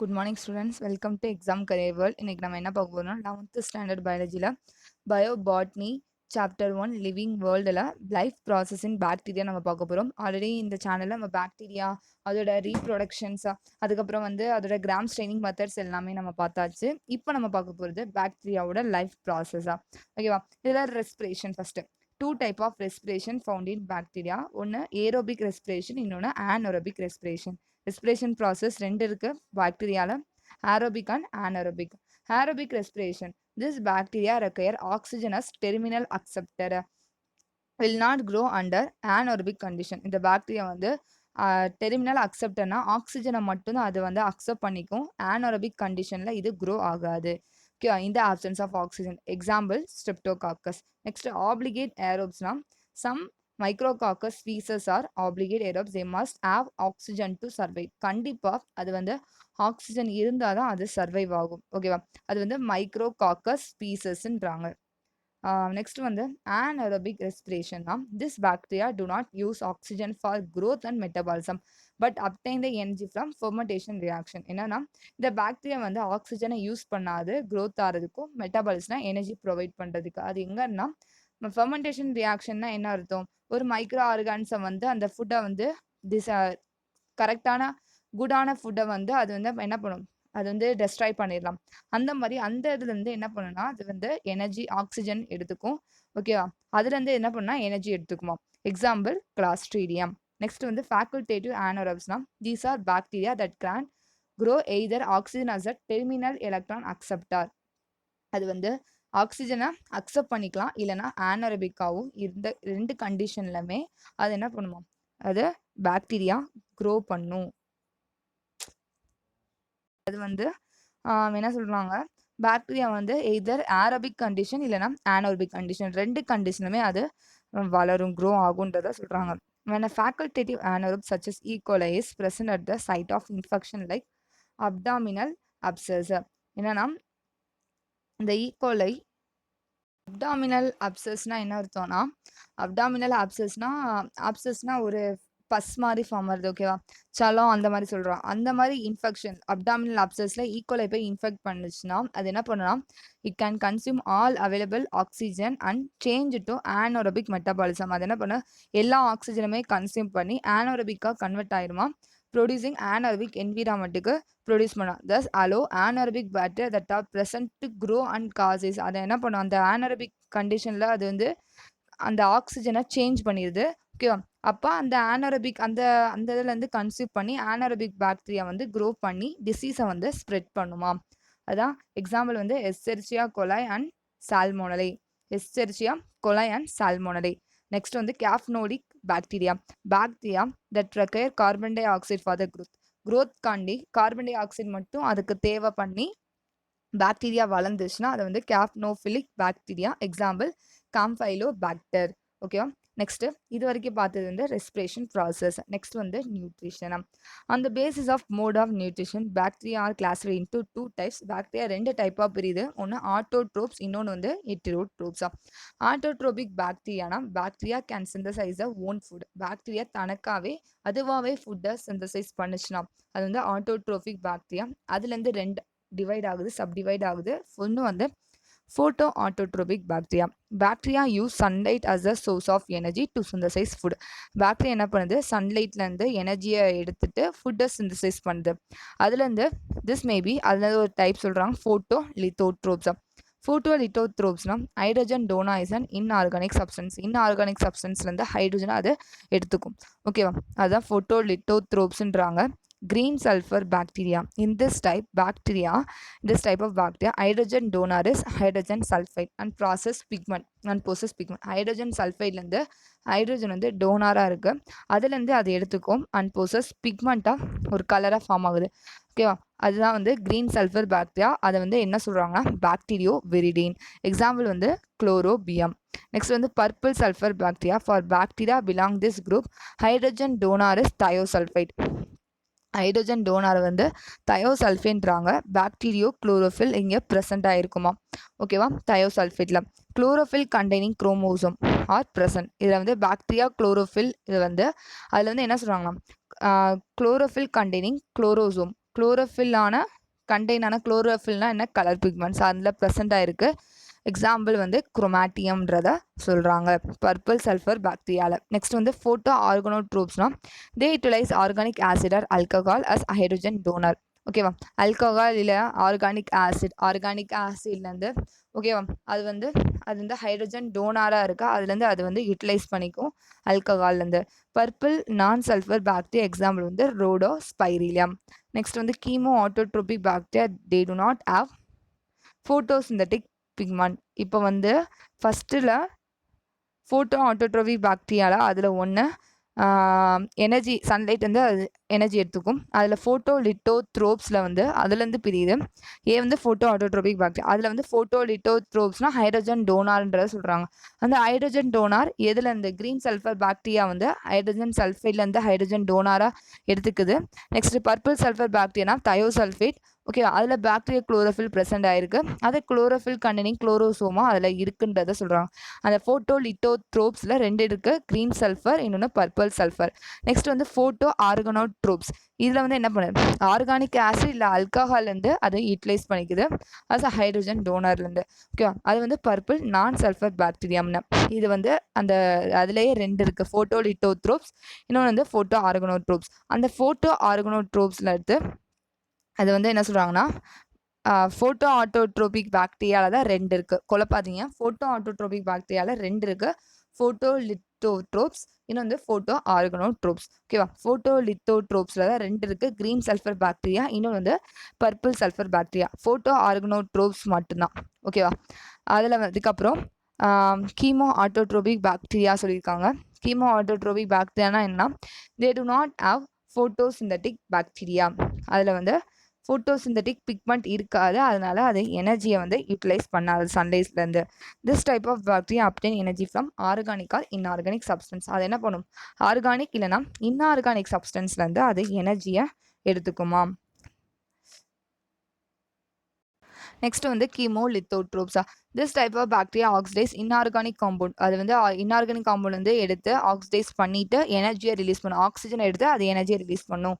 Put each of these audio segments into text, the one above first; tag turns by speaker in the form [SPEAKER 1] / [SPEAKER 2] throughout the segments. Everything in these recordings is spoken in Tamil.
[SPEAKER 1] Good morning students. Welcome to Exam Career World. இன்னைக்கு நம்ம என்ன பார்க்க போறோம்னா 11th ஸ்டாண்டர்ட் பயாலஜில பயோபாட்னி சாப்டர் 1 லிவிங் வேர்ல்டில் லைஃப் ப்ராசஸ் இன் பாக்டீரியா நம்ம பார்க்க போகிறோம். ஆல்ரெடி இந்த சேனலில் நம்ம பாக்டீரியா அதோட ரீப்ரொடக்ஷன்ஸ் அதுக்கப்புறம் அதோட கிராம் ஸ்ட்ரெயினிங் மெத்தட்ஸ் எல்லாமே நம்ம பார்த்தாச்சு. இப்போ நம்ம பார்க்க போகிறது பாக்டீரியாவோட லைஃப் ப்ராசஸா. ஓகேவா? இதில் respiration first. Two type of respiration found in bacteria. ஒன்று ஏரோபிக் ரெஸ்பிரேஷன், இன்னொன்று ஆனரோபிக் ரெஸ்பிரேஷன். ரெஸ்பிரேஷன் ப்ராசஸ் ரெண்டு இருக்கு பாக்டீரியாவில், aerobic and anaerobic. Aerobic respiration. This bacteria require oxygen as terminal acceptor. Will not grow under anaerobic condition. இந்த பாக்டீரியா டெர்மினல் அக்செப்டர்னா ஆக்சிஜனை மட்டும்தான் அது அக்செப்ட் பண்ணிக்கும். ஆனோரபிக் கண்டிஷனில் இது க்ரோ ஆகாது. ஓகே, இந்த options of oxygen. Example Streptococcus. Next obligate ஏரோப்ஸ்னா some Micrococcus species are obligate aerobes. They must have oxygen to survive. கண்டிப்பாக அது ஆக்சிஜன் இருந்தால் தான் அது சர்வைவ் ஆகும். ஓகேவா? அது மைக்ரோகாக்கஸ் ஸ்பீசஸ்ன்றாங்க. Next anaerobic respiration. This bacteria do not use oxygen for growth and metabolism but obtain the energy from fermentation reaction. என்னன்னா இந்த பாக்டீரியா ஆக்சிஜனை யூஸ் பண்ணாது growth ஆகிறதுக்கும் மெட்டபாலிசம்னா எனர்ஜி ப்ரொவைட் பண்ணுறதுக்கு. அது எங்கன்னா ஃபெர்மெண்டேஷன் ரியாக்ஷன்னா என்ன அர்த்தம்? ஒரு மைக்ரோ ஆர்கான்ஸை அந்த ஃபுட்டை கரெக்டான குடான ஃபுட்டை அது என்ன பண்ணும்? அது டெஸ்ட்ராய் பண்ணிடலாம். அந்த மாதிரி அந்த இதுலேருந்து என்ன பண்ணுன்னா அது எனர்ஜி ஆக்சிஜன் எடுத்துக்கும். ஓகேவா? அதுலேருந்து என்ன பண்ணா எனர்ஜி எடுத்துக்குமா. Example Clostridium. நெக்ஸ்ட் ஃபேக்கல்டேட்டிவ் ஆனோரப்ஸ்னா these are bacteria that can grow either oxygen as a terminal electron acceptor. அது ஆக்சிஜனை அக்செப்ட் பண்ணிக்கலாம், இல்லைனா ஆனோரபிக்காவும். இந்த ரெண்டு கண்டிஷன்லுமே அது என்ன பண்ணுமா, அது பாக்டீரியா க்ரோ பண்ணும். அது என்ன சொல்றாங்க, பாக்டீரியா எய்தர் ஏரோபிக் கண்டிஷன் இல்லைனா ஆனோரபிக் கண்டிஷன் ரெண்டு கண்டிஷனுமே அது வளரும், க்ரோ ஆகுன்றத சொல்றாங்க. When a facultative anaerobe such as E. coli is present at the site of infection like abdominal abscess. என்னன்னா இந்த E. coli அப்டாமினல் அப்சஸ்னா என்ன அர்த்தம்னா, அப்டாமினல் ஆப்சஸ்னா ஒரு பஸ் மாதிரி ஃபார்ம் வருது. ஓகேவா? சலம் அந்த மாதிரி சொல்கிறோம். அந்த மாதிரி இன்ஃபெக்ஷன் அப்டாமினல் அப்சஸில் ஈக்குவலை போய் இன்ஃபெக்ட் பண்ணுச்சுன்னா அது என்ன பண்ணுன்னா, it can consume all available oxygen and change to anaerobic metabolism. அது என்ன பண்ண, எல்லா ஆக்சிஜனுமே கன்சியூம் பண்ணி ஆனோரபிக்காக கன்வெர்ட் ஆயிருமா, ப்ரொடியூசிங் ஆனோரபிக் என்விரான்மெண்ட்டுக்கு ப்ரொடியூஸ் பண்ணலாம். Thus allow anaerobic bacteria that are present to grow and causes. அதை என்ன பண்ணும், அந்த ஆனோரபிக் கண்டிஷனில் அது அந்த ஆக்சிஜனை சேஞ்ச் பண்ணிடுது. ஓகேவா? அப்போ அந்த ஆனோரபிக் அந்த இதுலேருந்து கன்சியூவ் பண்ணி ஆனோரபிக் பாக்டீரியா க்ரோ பண்ணி டிசீஸை ஸ்ப்ரெட் பண்ணுமா. அதான் example எஸ்செரிச்சியா coli and salmonella. Escherichia coli and salmonella. Next capnophilic bacteria. Bacteria that require carbon dioxide for the growth காண்டி கார்பன் டை ஆக்சைடு மட்டும் அதுக்கு தேவை பண்ணி பாக்டீரியா வளர்ந்துச்சுன்னா அது capnophilic bacteria. Example Campylobacter. ஓகேவா? நெக்ஸ்ட் இது வரைக்கும் பார்த்தது respiration process. Next nutrition. On the basis of mode of nutrition bacteria are classified into two types. Bacteria ரெண்டு டைப்பாக பிரியுது. ஒன்று ஆட்டோட்ரோப்ஸ், இன்னொன்று ஹெட்டரோட்ரோப்ஸா. ஆட்டோட்ரோபிக் பாக்டீரியானா bacteria can synthesize a own food. Bacteria அதுவாகவே ஃபுட்டை சிந்தசைஸ் பண்ணுச்சுன்னா அது ஆட்டோட்ரோபிக் பாக்டீரியா. அதுலேருந்து ரெண்டு டிவைட் ஆகுது, சப்டிவைட் ஆகுது. ஒன்று photo autotrophic bacteria. Bacteria use sunlight as a source of energy to synthesise food. Bacteria என்ன பண்ணுது, சன்லைட்லேருந்து எனர்ஜியை எடுத்துட்டு ஃபுட்டை சிந்தசைஸ் பண்ணுது. அதுலேருந்து திஸ் மேபி அதில் ஒரு டைப் சொல்கிறாங்க ஃபோட்டோ லித்தோட்ரோப்ஸா. ஃபோட்டோ லித்தோட்ரோப்ஸ்னா hydrogen donor is an inorganic substance. Inorganic சப்ஸ்டன்ஸ்லேருந்து ஹைட்ரஜனை அது எடுத்துக்கும். ஓகேவா? அதுதான் ஃபோட்டோ லித்தோட்ரோப்ஸ்ன்றாங்க. Green sulfur bacteria. In this type of bacteria, hydrogen donor is hydrogen sulfide and possess pigment. Hydrogen sulfide லேருந்து ஹைட்ரஜன் டோனராக இருக்குது, அதுலேருந்து அது எடுத்துக்கும் அண்ட் possess பிக்மெண்ட்டாக ஒரு கலராக ஃபார்ம் ஆகுது. ஓகேவா? அதுதான் கிரீன் சல்ஃபர் பாக்டீரியா. அதை என்ன சொல்கிறாங்கன்னா bacterioviridin. Example Chlorobium. Next purple sulphur bacteria. For bacteria belong this group hydrogen donor is thiosulphide. Hydrogen donor தயோசல்ஃபேன்றாங்க. பாக்டீரியோ குளோரோஃபில் இங்கே ப்ரெசென்ட் ஆகிருக்குமா. ஓகேவா? தயோசல்ஃபேட்டில் chlorophyll containing chromosome are present. இதில் பாக்டீரியா குளோரோஃபில் இது அதில் என்ன சொல்கிறாங்கன்னா குளோரோஃபில் கண்டெய்னிங் குளோரோசோம் குளோரோஃபில்லான கண்டெய்னான குளோரோஃபில்னா என்ன கலர் பிக்மெண்ட்ஸ் அதில் ப்ரெசென்ட் ஆயிருக்கு. எக்ஸாம்பிள் வந்து குரோமாட்டியம்ன்றத சொல்கிறாங்க பர்பிள் சல்ஃபர் பாக்டீரியாவில். நெக்ஸ்ட் வந்து ஃபோட்டோ ஆர்கனோட்ரோப்ஸ்னா they utilize organic acid or alcohol as hydrogen donor. ஓகேவா, ஆல்கஹால் இல்லை ஆர்கானிக் ஆசிட்லேருந்து ஓகேவா அது வந்து ஹைட்ரோஜன் டோனாராக இருக்கா, அதுலேருந்து அது வந்து யூட்டிலைஸ் பண்ணிக்கும் ஆல்கஹால்லேருந்து. Purple non sulphur bacteria example வந்து ரோடோஸ்பைரிலியம். நெக்ஸ்ட் வந்து chemo autotrophic bacteria they do not have photosynthetic pigment. இப்போ வந்து ஃபஸ்ட்டில் ஃபோட்டோ ஆட்டோட்ரோபிக் பாக்டீரியாவில் அதில் ஒன்று எனர்ஜி சன்லைட் வந்து அது எனர்ஜி எடுத்துக்கும். அதில் ஃபோட்டோ லிட்டோத்ரோப்ஸில் வந்து அதுலேருந்து பிரியுது. வந்து ஃபோட்டோ ஆட்டோட்ரோபிக் பாக்டீரியா அதில் வந்து ஃபோட்டோ லிட்டோத்ரோப்ஸ்னால் ஹைட்ரோஜன் டோனார்ன்றதை சொல்கிறாங்க. அந்த ஹைட்ரோஜன் டோனார் எதுலேருந்து க்ரீன் சல்ஃபர் பாக்டீரியா வந்து ஹைட்ரோஜன் சல்ஃபைட்லேருந்து ஹைட்ரோஜன் டோனாராக எடுத்துக்குது. Next purple sulphur bacteria thiosulphate. Okay, அதில் பாக்டீரியா குளோரோஃபில் ப்ரெசென்ட் ஆயிருக்கு. அது குளோரோஃபில் கண்டெய்னிங் குளோரோசோமா அதில் இருக்குன்றதை சொல்கிறாங்க. அந்த ஃபோட்டோ லிட்டோத்ரோப்ஸில் 2 இருக்குது, க்ரீன் சல்ஃபர் இன்னொன்று பர்பிள் சல்ஃபர். நெக்ஸ்ட் வந்து ஃபோட்டோ ஆர்கனோட்ரோப்ஸ். இதில் வந்து என்ன பண்ணுது, ஆர்கானிக் ஆசிட் இல்லை ஆல்கஹால்லேருந்து அதை யூட்டிலைஸ் பண்ணிக்குது அது ஹைட்ரோஜன் டோனர்லேருந்து. ஓகேவா, அது வந்து பர்பிள் நான் சல்ஃபர் பாக்டீரியாம்னு. இது வந்து அந்த அதுலேயே 2 இருக்குது, ஃபோட்டோ லிட்டோத்ரோப்ஸ் இன்னொன்று வந்து ஃபோட்டோ ஆர்கனோட்ரோப்ஸ். அந்த ஃபோட்டோ ஆர்கனோட்ரோப்ஸில் எடுத்து அது வந்து என்ன சொல்கிறாங்கன்னா ஃபோட்டோ ஆட்டோட்ரோபிக் பாக்டீரியாவில் தான் 2 இருக்குது, குழப்பாதீங்க. ஃபோட்டோ ஆட்டோட்ரோபிக் பாக்டீரியாவில் 2 இருக்குது, ஃபோட்டோ லிட்டோட்ரோப்ஸ் இன்னும் வந்து ஃபோட்டோ ஆர்கனோட்ரோப்ஸ். ஓகேவா, ஃபோட்டோ லிட்டோட்ரோப்ஸில் தான் 2 இருக்குது, க்ரீன் சல்ஃபர் பாக்டீரியா இன்னொன்று வந்து purple sulphur bacteria. Photoorganotrophs மட்டும்தான். ஓகேவா, அதில் அதுக்கப்புறம் கீமோ ஆட்டோட்ரோபிக் பாக்டீரியா சொல்லியிருக்காங்க. கீமோ ஆட்டோட்ரோபிக் பாக்டீரியானா என்ன, they do not have photosynthetic bacteria. அதில் வந்து ஃபோட்டோசிந்தட்டிக் பிக்மெண்ட் இருக்காது, அதனால அது எனர்ஜியை வந்து யூட்டிலைஸ் பண்ணாது சன்லைஸ்லேருந்து. This type of bacteria obtain energy from organic or inorganic substance. அது என்ன பண்ணும், ஆர்கானிக் இல்லைனா இன்ஆர்கானிக் சப்ஸ்டன்ஸ்லேருந்து அது எனர்ஜியை எடுத்துக்குமா. நெக்ஸ்ட் வந்து கீமோ லித்தோட்ரோப்ஸா. This type of bacteria oxidize inorganic compound. அது வந்து இன்ஆர்கானிக் காம்பவுண்ட் வந்து எடுத்து ஆக்சிடைஸ் பண்ணிவிட்டு எனர்ஜியை ரிலீஸ் பண்ணும். ஆக்சிஜன் எடுத்து அது எனர்ஜியை ரிலீஸ் பண்ணும்.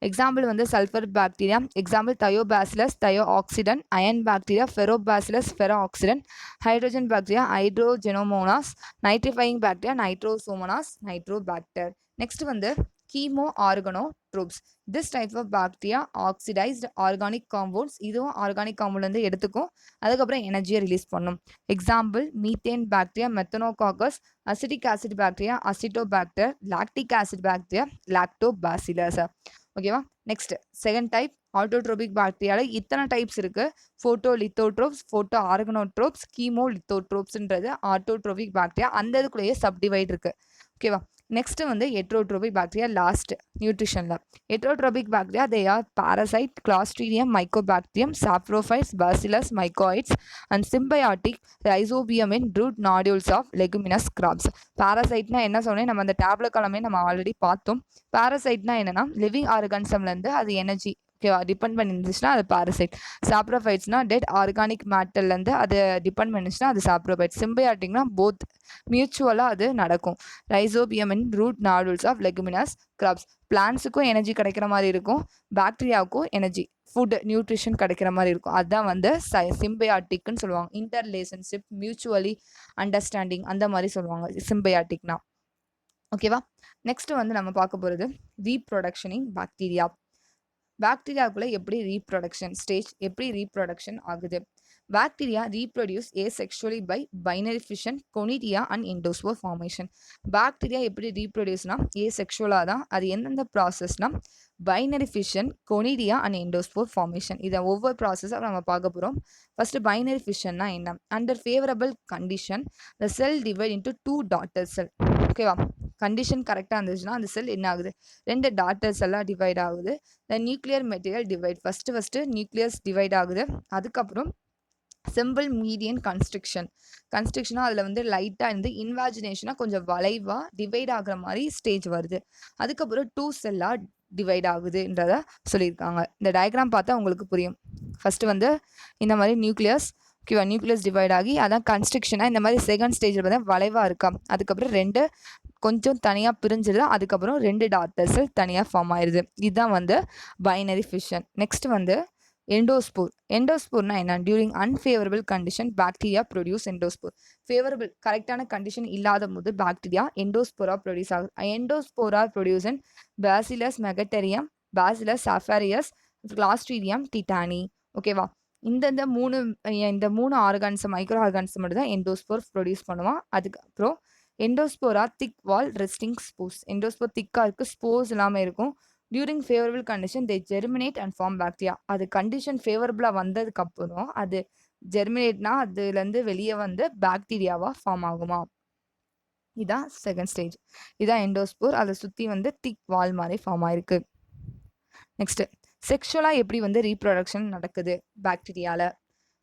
[SPEAKER 1] எக்ஸாம்பிள் வந்து sulphur bacteria example Thiobacillus thiooxidans, iron bacteria Ferrobacillus ferrooxidans, hydrogen bacteria Hydrogenomonas, nitrifying bacteria Nitrosomonas, Nitrobacter. Next வந்து chemoorganotrophs. This type of bacteria oxidized organic compounds. இதுவும் ஆர்கானிக் காம்பவுண்ட்லேருந்து எடுத்துக்கும், அதுக்கப்புறம் எனர்ஜியை ரிலீஸ் பண்ணும். Example methane bacteria Methanococcus, acetic acid bacteria Acetobacter, lactic acid bacteria Lactobacillus. ஓகேவா, நெக்ஸ்ட் செகண்ட் டைப் ஆட்டோட்ரோபிக் பாக்டீரியாவில் இத்தனை டைப்ஸ் இருக்குது, ஃபோட்டோ லித்தோட்ரோப்ஸ், ஃபோட்டோ ஆர்கனோட்ரோப்ஸ், கீமோ லித்தோட்ரோப்ஸ்ன்றது ஆட்டோட்ரோபிக் பாக்டீரியா. அந்த இதுக்குள்ளேயே சப்டிவைட் இருக்குது. ஓகேவா, நெக்ஸ்ட் வந்து ஹெட்ரோட்ரோபிக் பாக்டீரியா லாஸ்ட் நியூட்ரிஷனில். Heterotrophic bacteria they are parasite, Clostridium, Mycobacterium, saprophytes, Bacillus, mycoides and symbiotic Rhizobium in root nodules of leguminous crops. பாரசைட்னா என்ன சொன்னேன், நம்ம அந்த டேப்லெட் கிழமை நம்ம ஆல்ரெடி பார்த்தோம். பாரசைட்னா என்னன்னா லிவிங் ஆர்கானிசம்லேருந்து அது எனர்ஜி ஓகேவா டிபெண்ட் பண்ணிருந்துச்சுன்னா அது பாரசைட். சாப்ரோஃபைட்ஸ்னா டெட் ஆர்கானிக் மேட்டர்லேருந்து அது டிபெண்ட் பண்ணிச்சுன்னா அது சாப்ரோஃபைட். சிம்பயாட்டிக்னா போத் மியூச்சுவலாக அது நடக்கும். Rhizobium in root nodules of leguminous crops. பிளான்ஸுக்கும் எனர்ஜி கிடைக்கிற மாதிரி இருக்கும், பாக்டீரியாவுக்கும் எனர்ஜி ஃபுட் நியூட்ரிஷன் கிடைக்கிற மாதிரி இருக்கும். அதுதான் வந்து சிம்பயாட்டிக்னு சொல்லுவாங்க. இன்டர் ரிலேஷன்ஷிப், மியூச்சுவலி அண்டர்ஸ்டாண்டிங் அந்த மாதிரி சொல்லுவாங்க சிம்பயாட்டிக்னா. ஓகேவா, நெக்ஸ்ட் வந்து நம்ம பார்க்க போகிறது ரீப்ரொடக்ஷன் இன் பாக்டீரியா. பாக்டீரியாவுக்குள்ளே எப்படி ரீப்ரொடக்ஷன் ஸ்டேஜ் எப்படி ரீப்ரொடக்ஷன் ஆகுது. Bacteria reproduce asexually by binary fission, conidia and endospore formation. Bacteria எப்படி ரீப்ரொடியூஸ்னா ஏசெக்சுவலாக தான். அது எந்தெந்த ப்ராசஸ்னா binary fission, conidia and endospore formation. இதை ஒவ்வொரு ப்ராசஸாக நம்ம பார்க்க போகிறோம். ஃபர்ஸ்ட் பைனரி ஃபிஷன்னா என்ன, under favourable condition the sell divide into 2 daughter செல். ஓகேவா, கண்டிஷன் கரெக்டாக இருந்துச்சுன்னா அந்த செல் என்ன ஆகுது, 2 டாட்டர் செல்லாக டிவைட் ஆகுது. த nuclear material divide. First nucleus divide ஆகுது. அதுக்கப்புறம் சிம்பிள் மீடியன் கன்ஸ்ட்ரக்ஷனாக அதில் வந்து லைட்டாக இருந்து இன்வாஜினேஷனாக கொஞ்சம் வளைவாக டிவைட் ஆகுற மாதிரி ஸ்டேஜ் வருது. அதுக்கப்புறம் 2 செல்லாக டிவைட் ஆகுதுன்றத சொல்லியிருக்காங்க. இந்த டயக்ராம் பார்த்தா உங்களுக்கு புரியும். ஃபஸ்ட்டு வந்து இந்த மாதிரி நியூக்ளியஸ் ஓகேவா, நியூக்ளியஸ் டிவைட் ஆகி அதான் கன்ஸ்ட்ரக்ஷனாக இந்த மாதிரி செகண்ட் ஸ்டேஜில் பார்த்தா வளைவாக இருக்கா. அதுக்கப்புறம் 2 கொஞ்சம் தனியாக பிரிஞ்சிருது, அதுக்கப்புறம் 2 டாட்டர் செல் தனியாக ஃபார்ம் ஆயிருது. இதுதான் வந்து பைனரி ஃபிஷன். நெக்ஸ்ட் வந்து எண்டோஸ்போர். எண்டோஸ்போர்னா என்ன? During unfavourable condition bacteria produce endospore. Favourable கரெக்டான கண்டிஷன் இல்லாத போது பாக்டீரியா எண்டோஸ்போரா ப்ரொடியூஸ் ஆகுது. எண்டோஸ்போரா produce in Bacillus megaterium, Bacillus sphaericus, Clostridium tetani. ஓகேவா? இந்த மூணு ஆர்கான்ஸ், மைக்ரோ ஆர்கான்ஸ் மட்டும் தான் எண்டோஸ்போர் ப்ரொடியூஸ் பண்ணுவான். அதுக்கப்புறம் எண்டோஸ்போரா thick wall resting spores. Endospore திக்கா இருக்கு, ஸ்போர்ஸ் இல்லாமல் இருக்கும். During favourable condition they germinate and form bacteria. அது கண்டிஷன் ஃபேவரபிளாக வந்ததுக்கு அப்புறம் அது ஜெர்மினேட்னா அதுலேருந்து வெளியே வந்து பாக்டீரியாவா ஃபார்ம் ஆகுமா? இதான் செகண்ட் ஸ்டேஜ். இதான் எண்டோஸ்போர். அதை சுற்றி வந்து திக் வால் மாதிரி ஃபார்ம் ஆயிருக்கு. நெக்ஸ்ட், செக்ஷுவலாக எப்படி வந்து ரீப்ரொடக்ஷன் நடக்குது பாக்டீரியால?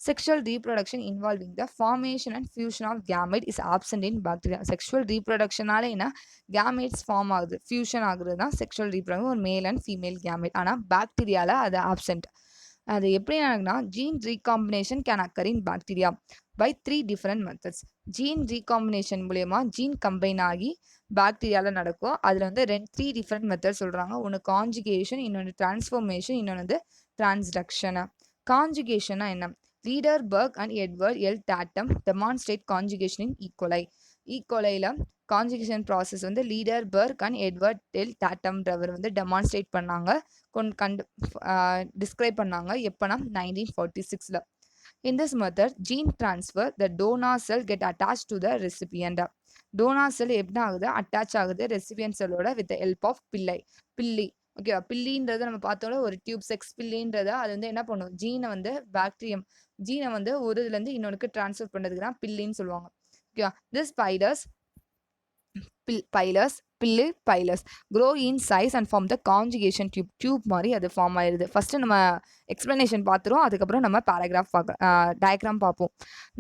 [SPEAKER 1] Sexual reproduction involving the formation and fusion of gamete is absent in bacteria. Sexual reproductionனால என்ன? gametes ஃபார்ம் ஆகுது, ஃபியூஷன் ஆகுறது தான் செக்ஷுவல் ரீப்ரொடக்ஷன், ஒரு மேல் அண்ட் ஃபீமேல் கேமெட். ஆனால் பாக்டீரியாவில் அது ஆப்சென்ட். அது எப்படி ஆகுதுன்னா, gene recombination can occur in bacteria by 3 different methods. Gene recombination மூலயமா ஜீன் கம்பைன் ஆகி பாக்டீரியாவில் நடக்கும். அதில் வந்து 3 டிஃப்ரெண்ட் மெத்தட் சொல்கிறாங்க. ஒன்று கான்ஜுகேஷன், இன்னொன்று டிரான்ஸ்ஃபர்மேஷன், இன்னொன்று வந்து டிரான்ஸ்டக்ஷனு. கான்ஜுகேஷனா என்ன? Leader Burke and Edward L. Tatum demonstrate conjugation in E. coli. E. coliல conjugation process வந்து Lederberg and Edward L டாட்டம்ன்றவர் வந்து டெமான்ஸ்ட்ரேட் பண்ணாங்க, டிஸ்கிரைப் பண்ணாங்க. எப்போனா 1946ல. In this method, gene transfer, the donor cell get attached to the recipient. donor cell எப்படி ஆகுது? அட்டாச் ஆகுது ரெசிபியன்ட் செல்லோட with the help of pili. ஓகேவா? பில்லின்றதை நம்ம பார்த்தோட ஒரு டியூப், செக்ஸ் பில்லின்றத அது வந்து என்ன பண்ணும்? ஜீனை வந்து ஒரு இதுலேருந்து இன்னொருக்கு டிரான்ஸ்ஃபர் பண்ணுறதுக்கு தான் பில்லின்னு சொல்லுவாங்க. ஓகேவா? This pilus grow in size and form the conjugation tube மாதிரி அது ஃபார்ம் ஆயிருது. ஃபர்ஸ்ட் நம்ம எக்ஸ்பிளனேஷன் பார்த்துருவோம், அதுக்கப்புறம் நம்ம டயக்ராம் பார்ப்போம்.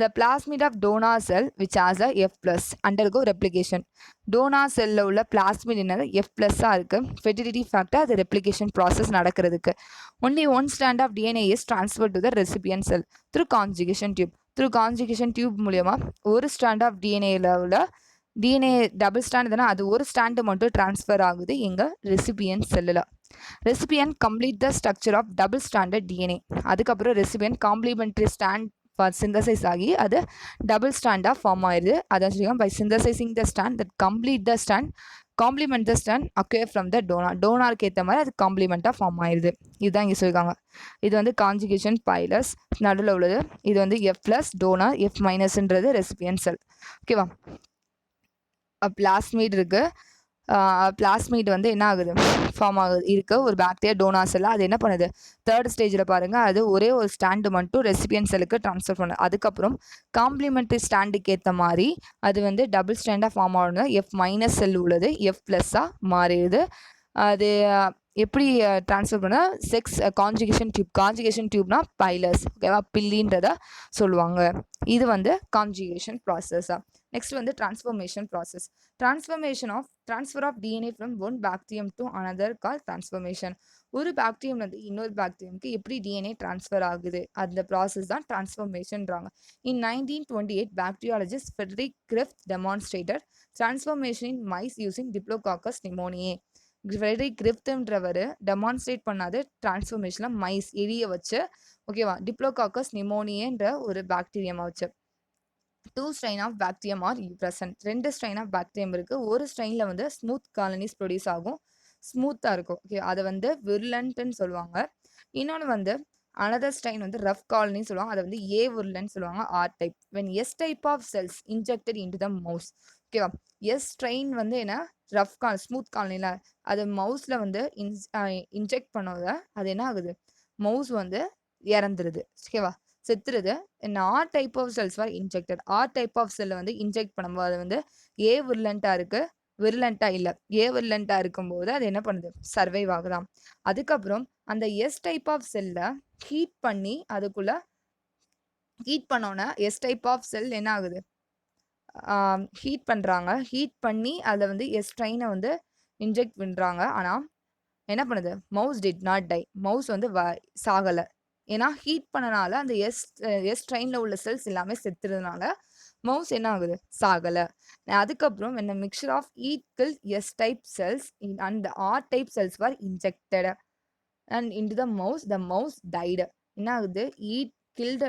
[SPEAKER 1] The plasmid of donor cell which has a F+ undergo replication. donor cellல உள்ள plasmid என்னது? F+ இருக்கு. fertility factor, அது replication process நடக்கிறதுக்கு. Only one strand of DNA is transferred to the recipient cell through conjugation tube. through conjugation tube மூலமா ஒரு strand of DNA-ல உள்ள டிஎன்ஏ டபுள் ஸ்டாண்ட் தானே, அது ஒரு ஸ்டாண்டு மட்டும் டிரான்ஸ்ஃபர் ஆகுது எங்கள் ரெசிபியன்ட் செல்லில். Recipient complete the structure of double stranded DNA. அதுக்கப்புறம் ரெசிபியன்ட் காம்ப்ளிமெண்ட்ரி ஸ்டாண்ட் சிந்தசைஸ் ஆகி அது டபுள் ஸ்டாண்டாக ஃபார்ம் ஆயிடுது. அதான் சொல்லியிருக்காங்க, by synthesizing the strand that complement the strand acquire from the டோனாருக்கு ஏற்ற மாதிரி அது காம்ப்ளிமெண்ட்டாக ஃபார்ம் ஆயிடுது. இதுதான் இங்கே சொல்லியிருக்காங்க. இது வந்து கான்ஜுகேஷன் பைலஸ் நடுவில் உள்ளது. இது வந்து F+ டோனார், F-ன்றது ரெசிபியன்ட் செல். ஓகேவா? பிளாஸ்மிட் இருக்கு. பிளாஸ்மிட் வந்து என்ன ஆகுது? ஃபார்ம் ஆகுது இருக்கு ஒரு பாக்டீரியா டோனார் செல்ல. அது என்ன பண்ணுது? தேர்ட் ஸ்டேஜில் பாருங்க, அது ஒரே ஒரு ஸ்டாண்டு மட்டும் ரெசிபியன்ட் செல்லுக்கு ட்ரான்ஸ்ஃபர் பண்ணுது. அதுக்கப்புறம் காம்ப்ளிமெண்ட்ரி ஸ்டாண்டுக்கு ஏற்ற மாதிரி அது வந்து டபுள் ஸ்டாண்டாக ஃபார்ம் ஆகணும். F- செல் உள்ளது F+ஆக மாறிடுது. அது எப்படி ட்ரான்ஸ்ஃபர் பண்ண? செக்ஸ் கான்ஜுகேஷன் டியூப்னா பைலஸ். ஓகேவா? பில்லின்றத சொல்லுவாங்க. இது வந்து கான்ஜுகேஷன் ப்ராசஸா. நெக்ஸ்ட் வந்து transformation process. Transfer of DNA from one bacterium to another call transformation. ஒரு பாக்டீரியம்லேருந்து இன்னொரு பாக்டீரியமுக்கு எப்படி டிஎன்ஏ ட்ரான்ஸ்ஃபர் ஆகுது, அந்த ப்ராசஸ் தான் டிரான்ஸ்ஃபர்மேஷன்றாங்க. இன் 1928 bacteriologist Frederick Griffith demonstrated transformation in mice using Diplococcus pneumoniae. Frederick கிரிஃப்த்ன்றவர் டெமான்ஸ்ட்ரேட் பண்ணாது டிரான்ஸ்ஃபர்மேஷனில் மைஸ் எலியை வச்சு. ஓகேவா? டிப்ளோகாக்கஸ் நிமோனியன்ற ஒரு பாக்டீரியமா வச்சு. 2 strain of bacterium are present. 2 strain of bacterium இருக்கு. ஒரு ஸ்ட்ரெயினில் வந்து ஸ்மூத் காலனிஸ் ப்ரொடியூஸ் ஆகும், ஸ்மூத்தாக இருக்கும். ஓகே, அதை வந்து விர்லண்ட்னு சொல்லுவாங்க. இன்னொன்று வந்து அனதர் ஸ்ட்ரெயின் வந்து ரஃப் காலனின்னு சொல்லுவாங்க, அதை வந்து விர்லண்ட் சொல்லுவாங்க. R type. When type of cells injected into the mouse. ஓகேவா? ஸ்ட்ரெயின் வந்து என்ன? ரஃப் ஸ்மூத் காலனியில் அது மவுஸில் வந்து இன்ஜெக்ட் பண்ணத அது என்ன ஆகுது? மவுஸ் வந்து இறந்துருது. ஓகேவா? செத்துருது. R type of cells are injected. R type of செல்லை வந்து இன்ஜெக்ட் பண்ணும்போது அது வந்து விர்லண்ட்டாக இருக்குது, விர்லண்ட்டாக இல்லை. விர்லண்ட்டாக இருக்கும்போது அது என்ன பண்ணுது? சர்வைவ் ஆகுதாம். அதுக்கப்புறம் அந்த டைப் ஆஃப் செல்லை ஹீட் பண்ணி அதுக்குள்ளே ஹீட் பண்ணோன்னே டைப் ஆஃப் செல் என்ன ஆகுது? ஹீட் பண்ணுறாங்க. ஹீட் பண்ணி அதில் வந்து ஸ்ட்ரெயினை வந்து இன்ஜெக்ட் பண்ணுறாங்க. ஆனால் என்ன பண்ணுது? Mouse did not tie. Mouse வந்து சாகலை. ஏன்னா ஹீட் பண்ணனால அந்த ஸ்ட்ரெயினில் உள்ள செல்ஸ் எல்லாமே செத்துறதுனால மவுஸ் என்ன ஆகுது? சாகல. அதுக்கப்புறம் when a mixture of E killed S type cells and the R type cells were injected and into the mouse died. என்ன ஆகுது? E killed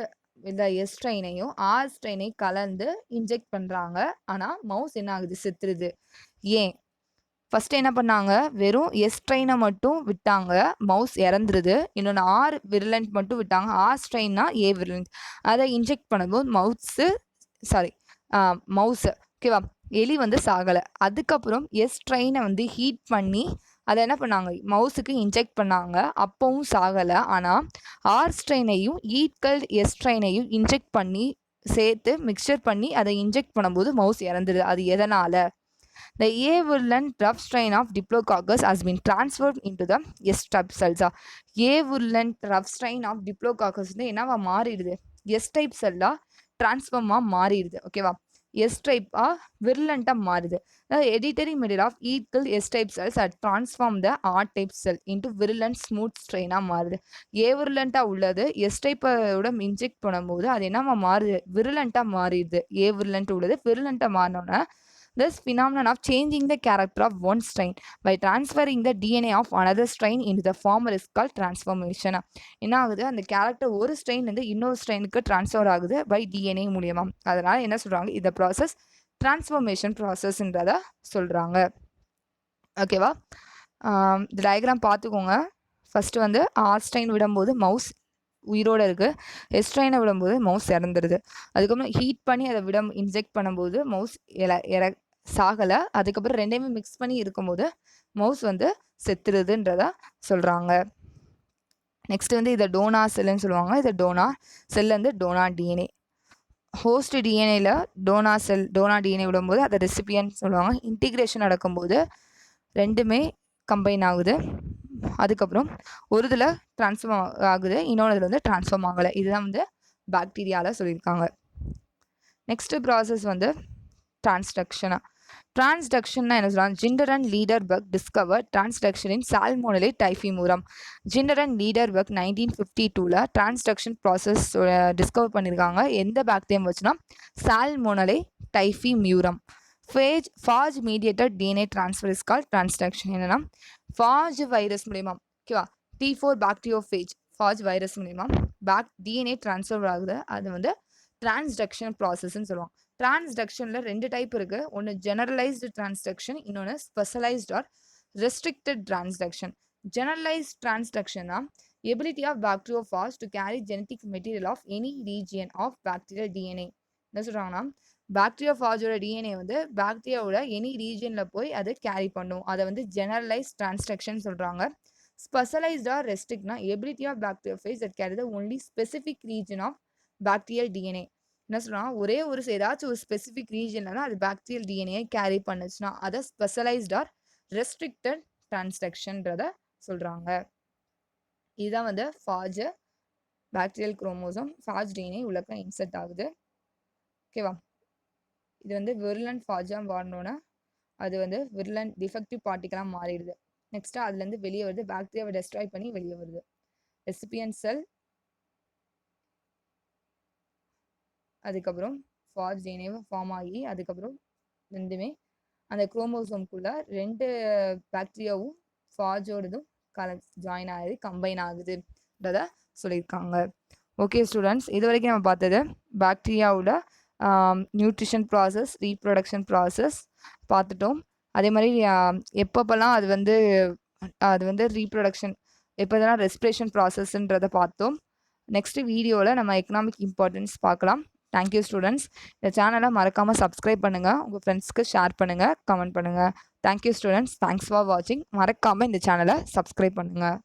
[SPEAKER 1] இந்த S ஸ்ட்ரெயினையும் R ஸ்ட்ரெயினையும் கலந்து இன்ஜெக்ட் பண்றாங்க. ஆனா மவுஸ் என்ன ஆகுது? செத்துருது. ஏன்? ஃபர்ஸ்ட் என்ன பண்ணாங்க? வெறும் எஸ் ஸ்ட்ரெயினை மட்டும் விட்டாங்க, மவுஸ் இறந்துருது. இன்னொன்று ஆர் விரலண்ட் மட்டும் விட்டாங்க, ஆர் ஸ்ட்ரெயின்னா ஏ விரலண்ட். அதை இன்ஜெக்ட் பண்ணும்போது மவுஸு ஓகேவா, எலி வந்து சாகலை. அதுக்கப்புறம் எஸ் ஸ்ட்ரெயினை வந்து ஹீட் பண்ணி அதை என்ன பண்ணாங்க? மவுஸுக்கு இன்ஜெக்ட் பண்ணாங்க, அப்பவும் சாகலை. ஆனால் ஆர் ஸ்ட்ரெயினையும் ஈட்கல் எஸ் ஸ்ட்ரெயினையும் இன்ஜெக்ட் பண்ணி சேர்த்து மிக்சர் பண்ணி அதை இன்ஜெக்ட் பண்ணும்போது மவுஸ் இறந்துருது. அது எதனால்? The A virulent rough strain of Diplococcus has been transferred into the S type cells. A virulent rough strain of Diplococcus என்னவா மாறிடுது? S type செல்லா டிரான்ஸ்ஃபார்மா மாறிடுது. ஓகேவா? S type virulent மாறுது. The hereditary middle of equal S type cells had transformed the R type cell into virulent smooth strain மாறுது. A virulent உள்ளது S type ஓட இன்ஜெக்ட் பண்ணும்போது அது என்னவா மாறுது? virulent மாறிடுது. A virulent உள்ளது virulent மாறினோன்னா this phenomenon of changing the character of one strain by transferring the DNA of another strain into the former is called transformation. என்ன ஆகுது? அந்த கேரக்டர் ஒரு ஸ்ட்ரெயின் வந்து இன்னொரு ஸ்ட்ரெயினுக்கு ட்ரான்ஸ்ஃபர் ஆகுது பை டிஎன்ஏ மூலியமா. அதனால என்ன சொல்றாங்க? இந்த ப்ராசஸ் டிரான்ஸ்ஃபர்மேஷன் ப்ராசஸ்ன்றத சொல்றாங்க. ஓகேவா? இந்த டயக்ராம் பார்த்துக்கோங்க. ஃபர்ஸ்ட் வந்து ஆர் ஸ்ட்ரெயின் விடும்போது மவுஸ் உயிரோடு இருக்குது, எஸ் ஸ்ட்ரெயினை விடும்போது மவுஸ் இறந்துருது. அதுக்கப்புறம் ஹீட் பண்ணி அதை இன்ஜெக்ட் பண்ணும்போது மவுஸ் சாகலை. அதுக்கப்புறம் ரெண்டையுமே மிக்ஸ் பண்ணி இருக்கும்போது மவுஸ் வந்து செத்துருதுன்றதா சொல்கிறாங்க. நெக்ஸ்ட் வந்து இதை டோனா செல்லுன்னு சொல்லுவாங்க. இதை டோனா செல் வந்து Donna DNA. Host டிஎன்ஏல Donna DNA விடும்போது அதை ரெசிபியன்ட் சொல்லுவாங்க. இன்டிகிரேஷன் நடக்கும்போது ரெண்டுமே கம்பைன் ஆகுது. அதுக்கப்புறம் ஒரு இதில் ட்ரான்ஸ்ஃபார்ம் ஆகுது, இன்னொன்று இதில் வந்து ட்ரான்ஸ்ஃபார்ம் ஆகலை. இதுதான் வந்து பாக்டீரியாவில் சொல்லியிருக்காங்க. நெக்ஸ்ட் ப்ராசஸ் வந்து டிரான்ஸ்டக்ஷனா. டிரான்ஸ்டக்ஷன்னா என்ன சொல்கிறாங்க? Zinder and Lederberg discover transduction in Salmonella typhimurium. Zinder and Lederberg 1952 transduction process discover பண்ணியிருக்காங்க. எந்த பாக்டீரியம் வச்சுன்னா Salmonella typhimurium. Phage mediated DNA transfer is call transduction. என்னன்னா ஃபாஜ் வைரஸ் மூலிமா, ஓகேவா, T4 பாக்டீரியோஃபேஜ் ஃபாஜ் வைரஸ் மூலிமா டிஎன்ஏ ட்ரான்ஸ்ஃபர் ஆகுது. அது வந்து டிரான்ஸ்டக்ஷன் ப்ராசஸ்ன்னு சொல்லுவாங்க. டிரான்ஸ்டக்ஷனில் ரெண்டு டைப் இருக்குது. ஒன்று ஜெனரலைஸ்டு டிரான்ஸ்டக்ஷன், இன்னொன்று specialized or restricted transduction. Generalized டிரான்ஸ்டக்ஷன்னா ability of bacteriophage to carry genetic material of any region of bacterial DNA. என்ன சொல்கிறாங்கன்னா பாக்டீரியோஃபாஜோட டிஎன்ஏ வந்து பாக்டீரியாவோட எனி ரீஜனில் போய் அதை கேரி பண்ணும். அதை வந்து ஜெனரலைஸ் டிரான்ஸ்டக்ஷன் சொல்கிறாங்க. ஸ்பெஷலைஸ்ட் ஆர் ரெஸ்ட்ரிக்ட்னா ability of bacteriophage that carry the only specific region of bacterial DNA. என்ன சொல்கிறாங்க? ஒரே ஒரு ஏதாச்சும் ஒரு ஸ்பெசிஃபிக் ரீஜனில் தான் அது பாக்டீரியல் டிஎன்ஏ கேரி பண்ணுச்சுன்னா அதை ஸ்பெஷலைஸ்ட் ஆர் ரெஸ்ட்ரிக்டட் டிரான்ஸ்டக்ஷன்றத சொல்கிறாங்க. இதுதான் வந்து phage bacterial chromosome phage DNA உள்ளக்க இன்செர்ட் ஆகுது. ஓகேவா? இது வந்து விர்லண்ட் ஃபாஜாக மாறினோன்னா அது வந்து விர்லண்ட் டிஃபெக்டிவ் பார்ட்டிக்கலாக மாறிடுது. நெக்ஸ்ட்டு அதுலேருந்து வெளியே வருது, பாக்டீரியாவை டெஸ்ட்ராய் பண்ணி வெளியே வருது. ரெசிபியன்ட் செல், அதுக்கப்புறம் ஃபாஜ் டிஎன்ஏவை ஃபார்ம் ஆகி அதுக்கப்புறம் ரெண்டுமே அந்த குரோமோசோம்குள்ளே ரெண்டு பாக்டீரியாவும் ஃபாஜோடதும் ஜாயின் ஆகுது, கம்பைன் ஆகுதுன்றத சொல்லியிருக்காங்க. ஓகே ஸ்டூடெண்ட்ஸ், இது வரைக்கும் நம்ம பார்த்தது பாக்டீரியாவோட நியூட்ரிஷன் ப்ராசஸ், ரீப்ரொடக்ஷன் ப்ராசஸ் பார்த்துட்டோம். அதே மாதிரி எப்பப்பெல்லாம் அது வந்து ரீப்ரொடக்ஷன், எப்போதெல்லாம் ரெஸ்பிரேஷன் ப்ராசஸ்ன்றதை பார்த்தோம். நெக்ஸ்ட் வீடியோவில் நம்ம எக்கனாமிக் இம்பார்ட்டன்ஸ் பார்க்கலாம். Thank you students. இந்த சேனலை மறக்காமல் சப்ஸ்கிரைப் பண்ணுங்கள், உங்கள் ஃப்ரெண்ட்ஸ்க்கு ஷேர் பண்ணுங்கள், கமெண்ட் பண்ணுங்கள். Thank you students. தேங்க்ஸ் ஃபார் வாட்சிங். மறக்காமல் இந்த சேனலை சப்ஸ்கிரைப் பண்ணுங்கள்.